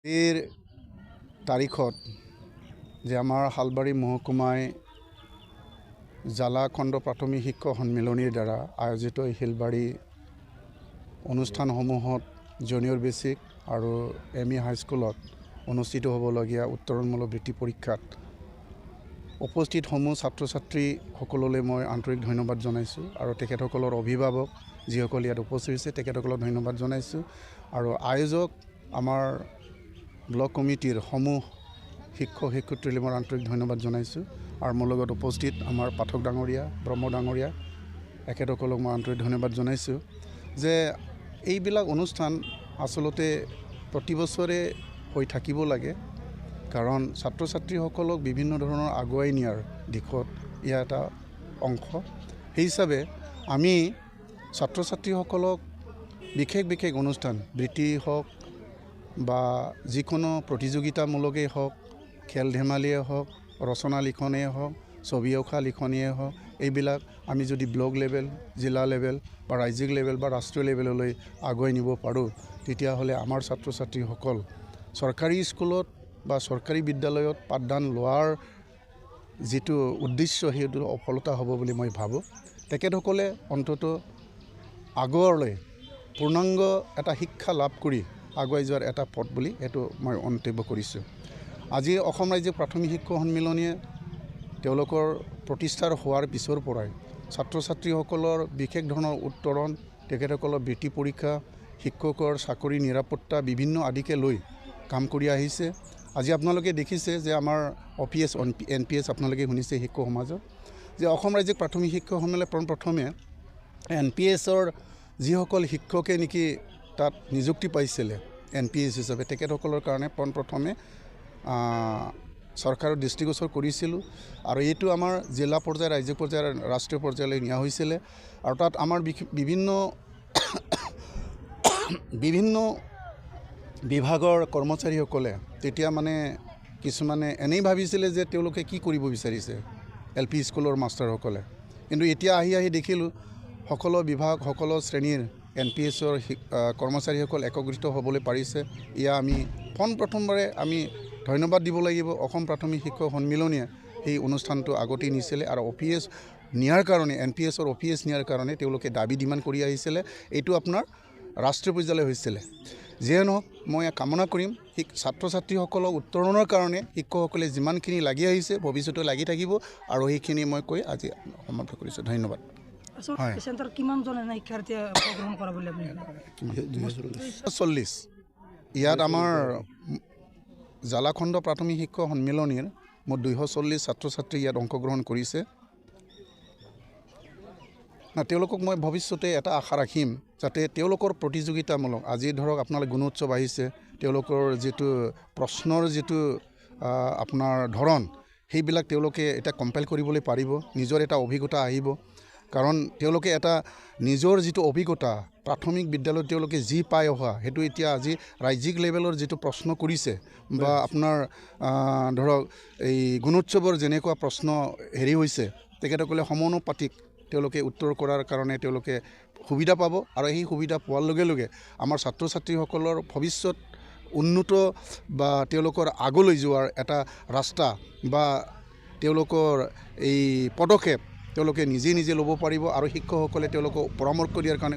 এৰ তাৰিখত যে আমাৰ হালবাৰী মহকুমাই জালা খণ্ড প্ৰাথমিক শিক্ষক সন্মিলনীৰ দ্বাৰা আয়োজিত এই শিলবাৰী অনুষ্ঠানসমূহত জুনিয়ৰ বেচিক আৰু এম.ই. হাইস্কুলত অনুষ্ঠিত হ'বলগীয়া উত্তৰণমূলক বৃত্তি পৰীক্ষাত উপস্থিত সমূহ ছাত্ৰ ছাত্ৰীসকললৈ মই আন্তৰিক ধন্যবাদ জনাইছোঁ আৰু তেখেতসকলৰ অভিভাৱক যিসকল ইয়াত উপস্থিত হৈছে তেখেতসকলক ধন্যবাদ জনাইছোঁ আৰু আয়োজক আমাৰ ব্লক কমিটিৰ সমূহ শিক্ষক শিক্ষয়িত্ৰীলৈ মই আন্তৰিক ধন্যবাদ জনাইছোঁ আৰু মোৰ লগত উপস্থিত আমাৰ পাঠক ডাঙৰীয়া ব্ৰহ্ম ডাঙৰীয়া এখেতসকলক মই আন্তৰিক ধন্যবাদ জনাইছোঁ যে এইবিলাক অনুষ্ঠান আচলতে প্ৰতি বছৰে হৈ থাকিব লাগে কাৰণ ছাত্ৰ ছাত্ৰীসকলক বিভিন্ন ধৰণৰ আগুৱাই নিয়াৰ দিশত ইয়া এটা অংশ সেই হিচাপে আমি ছাত্ৰ ছাত্ৰীসকলক বিশেষ অনুষ্ঠান বৃত্তি হওক বা যিকোনো প্ৰতিযোগিতামূলকেই হওক খেল ধেমালিয়ে হওক ৰচনা লিখনেই হওক ছবি অঁকা লিখনিয়ে হওক এইবিলাক আমি যদি ব্লক লেভেল জিলা লেভেল বা ৰাজ্যিক লেভেল বা ৰাষ্ট্ৰীয় লেভেললৈ আগুৱাই নিব পাৰোঁ তেতিয়াহ'লে আমাৰ ছাত্ৰ ছাত্ৰীসকল চৰকাৰী স্কুলত বা চৰকাৰী বিদ্যালয়ত পাঠদান লোৱাৰ যিটো উদ্দেশ্য সেইটো সফলতা হ'ব বুলি মই ভাবোঁ তেখেতসকলে অন্ততঃ আগলৈ পূৰ্ণাংগ এটা শিক্ষা লাভ কৰি আগুৱাই যোৱাৰ এটা পথ বুলি সেইটো মই মন্তব্য কৰিছোঁ আজি অসম ৰাজ্যিক প্ৰাথমিক শিক্ষক সন্মিলনীয়ে তেওঁলোকৰ প্ৰতিষ্ঠাৰ হোৱাৰ পিছৰ পৰাই ছাত্ৰ ছাত্ৰীসকলৰ বিশেষ ধৰণৰ উত্তৰণ তেখেতসকলৰ বৃত্তি পৰীক্ষা শিক্ষকৰ চাকৰি নিৰাপত্তা বিভিন্ন আদিকে লৈ কাম কৰি আহিছে আজি আপোনালোকে দেখিছে যে আমাৰ OPS NPS আপোনালোকে শুনিছে শিক্ষক সমাজত যে অসম ৰাজ্যিক প্ৰাথমিক শিক্ষক সন্মিলনে প্ৰথমে NPSৰ যিসকল শিক্ষকে নেকি তাত নিযুক্তি পাইছিলে NPS হিচাপে তেখেতসকলৰ কাৰণে প্ৰথমে চৰকাৰৰ দৃষ্টিগোচৰ কৰিছিলোঁ আৰু এইটো আমাৰ জিলা পৰ্যায় ৰাজ্যিক পৰ্যায় ৰাষ্ট্ৰীয় পৰ্যায়লৈ নিয়া হৈছিলে আৰু তাত আমাৰ বিভিন্ন বিভাগৰ কৰ্মচাৰীসকলে তেতিয়া মানে কিছুমানে এনেই ভাবিছিলে যে তেওঁলোকে কি কৰিব বিচাৰিছে LP স্কুলৰ মাষ্টাৰসকলে কিন্তু এতিয়া আহি দেখিলোঁ সকলো বিভাগ সকলো শ্ৰেণীৰ NPSৰ কৰ্মচাৰীসকল একত্ৰিত হ'বলৈ পাৰিছে ইয়া আমি প্ৰথমবাৰে আমি ধন্যবাদ দিব লাগিব অসম প্ৰাথমিক শিক্ষক সন্মিলনীয়ে এই অনুষ্ঠানটো আগতেই নিছিলে আৰু OPS নিয়াৰ কাৰণে NPSৰ OPS নিয়াৰ কাৰণে তেওঁলোকে দাবী ডিমাণ্ড কৰি আহিছিলে এইটো আপোনাৰ ৰাষ্ট্ৰীয় পৰ্যায়লৈ হৈছিলে যিয়ে নহওক মই কামনা কৰিম ছাত্ৰ ছাত্ৰীসকলক উত্তৰণৰ কাৰণে শিক্ষকসকলে যিমানখিনি লাগি আহিছে ভৱিষ্যতে লাগি থাকিব আৰু সেইখিনি মই কৈ আজি সমাপ্ত কৰিছোঁ ধন্যবাদ কিমানজন শিক্ষাৰ্থীয়ে অংশগ্ৰহণ কৰা বুলি আপুনি 40 ইয়াত আমাৰ জালাখণ্ড প্ৰাথমিক শিক্ষক সন্মিলনীৰ মুঠ 240 ছাত্ৰ ছাত্ৰী ইয়াত অংশগ্ৰহণ কৰিছে তেওঁলোকক মই ভৱিষ্যতে এটা আশা ৰাখিম যাতে তেওঁলোকৰ প্ৰতিযোগিতামূলক আজি ধৰক আপোনালোক গুণোৎসৱ আহিছে তেওঁলোকৰ যিটো প্ৰশ্নৰ যিটো আপোনাৰ ধৰণ সেইবিলাক তেওঁলোকে এতিয়া কম্পাইল কৰিবলৈ পাৰিব নিজৰ এটা অভিজ্ঞতা আহিব কাৰণ তেওঁলোকে এটা নিজৰ যিটো অভিজ্ঞতা প্ৰাথমিক বিদ্যালয়ত তেওঁলোকে যি পাই অহা সেইটো এতিয়া আজি ৰাজ্যিক লেভেলৰ যিটো প্ৰশ্ন কৰিছে বা আপোনাৰ ধৰক এই গুণোৎসৱৰ যেনেকুৱা প্ৰশ্ন হৈছে তেখেতসকলে সমানুপাতিক তেওঁলোকে উত্তৰ কৰাৰ কাৰণে তেওঁলোকে সুবিধা পাব আৰু এই সুবিধা পোৱাৰ লগে লগে আমাৰ ছাত্ৰ ছাত্ৰীসকলৰ ভৱিষ্যত উন্নত বা তেওঁলোকৰ আগলৈ যোৱাৰ এটা ৰাস্তা বা তেওঁলোকৰ এই পদক্ষেপ তেওঁলোকে নিজে ল'ব পাৰিব আৰু শিক্ষকসকলে তেওঁলোকক পৰামৰ্শ দিয়াৰ কাৰণে